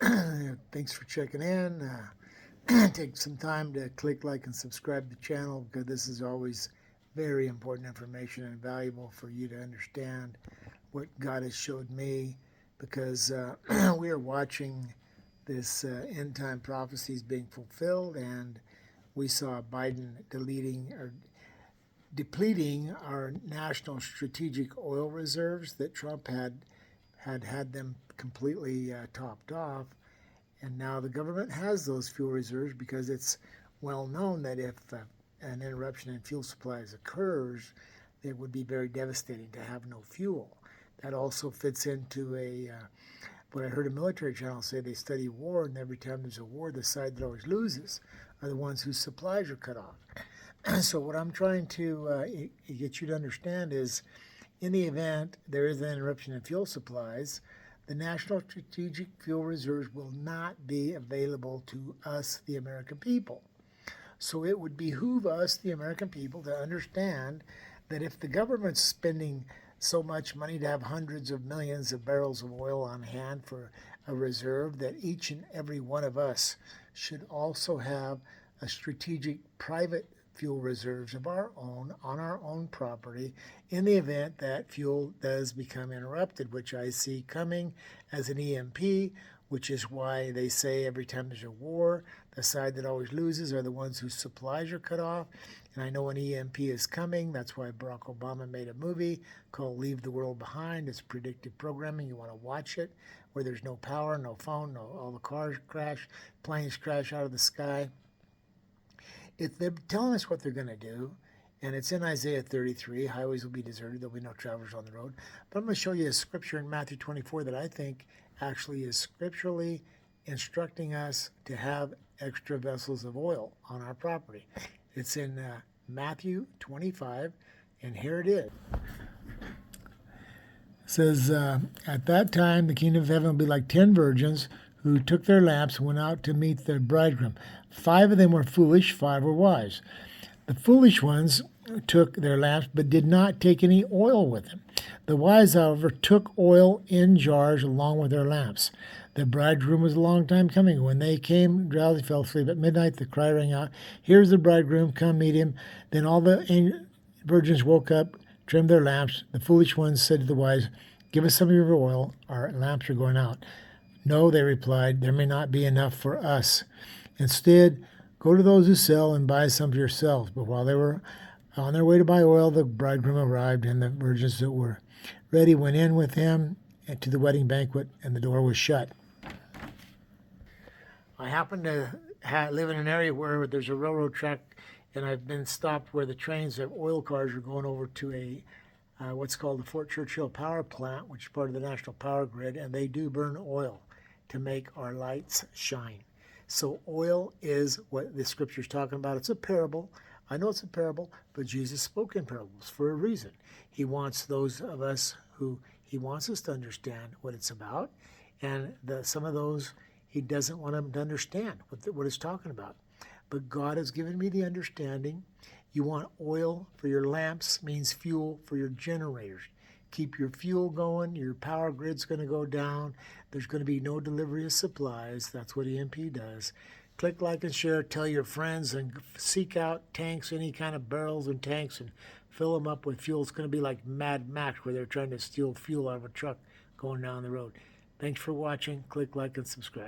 Thanks for checking in. Take some time to click like and subscribe to the channel because this is always very important information and valuable for you to understand what God has showed me because we are watching this end time prophecies being fulfilled, and we saw Biden depleting our national strategic oil reserves that Trump had them completely topped off. And now the government has those fuel reserves because it's well known that if an interruption in fuel supplies occurs, it would be very devastating to have no fuel. That also fits into what I heard a military channel say. They study war, and every time there's a war, the side that always loses are the ones whose supplies are cut off. So what I'm trying to get you to understand is, in the event there is an interruption in fuel supplies, the National Strategic Fuel Reserves will not be available to us, the American people. So it would behoove us, the American people, to understand that if the government's spending so much money to have hundreds of millions of barrels of oil on hand for a reserve, that each and every one of us should also have a strategic private fuel reserves of our own on our own property in the event that fuel does become interrupted, which I see coming as an EMP, which is why they say every time there's a war, the side that always loses are the ones whose supplies are cut off. And I know an EMP is coming. That's why Barack Obama made a movie called Leave the World Behind. It's predictive programming. You want to watch it, where there's no power, no phone, all the cars crash, planes crash out of the sky. If they're telling us what they're going to do, and it's in Isaiah 33, highways will be deserted, there'll be no travelers on the road. But I'm going to show you a scripture in Matthew 24 that I think actually is scripturally instructing us to have extra vessels of oil on our property. It's in Matthew 25, and here it is. It says, at that time, the kingdom of heaven will be like 10 virgins who took their lamps and went out to meet their bridegroom. 5 of them were foolish, 5 were wise. The foolish ones took their lamps, but did not take any oil with them. The wise, however, took oil in jars along with their lamps. The bridegroom was a long time coming. When they came, drowsy fell asleep. At midnight, the cry rang out, "Here's the bridegroom, come meet him." Then all the virgins woke up, trimmed their lamps. The foolish ones said to the wise, "Give us some of your oil, our lamps are going out." "No," they replied, "there may not be enough for us. Instead, go to those who sell and buy some for yourselves." But while they were on their way to buy oil, the bridegroom arrived, and the virgins that were ready went in with him to the wedding banquet, and the door was shut. I happen to live in an area where there's a railroad track, and I've been stopped where the trains of oil cars are going over to what's called the Fort Churchill Power Plant, which is part of the national power grid, and they do burn oil to make our lights shine. So oil is what the scripture is talking about. It's a parable. I know it's a parable, but Jesus spoke in parables for a reason. He wants those of us he wants us to understand what it's about, and some of those he doesn't want them to understand what it's talking about. But God has given me the understanding. You want oil for your lamps, means fuel for your generators. Keep your fuel going. Your power grid's going to go down. There's going to be no delivery of supplies. That's what EMP does. Click like and share. Tell your friends, and seek out tanks, any kind of barrels and tanks, and fill them up with fuel. It's going to be like Mad Max, where they're trying to steal fuel out of a truck going down the road. Thanks for watching. Click like and subscribe.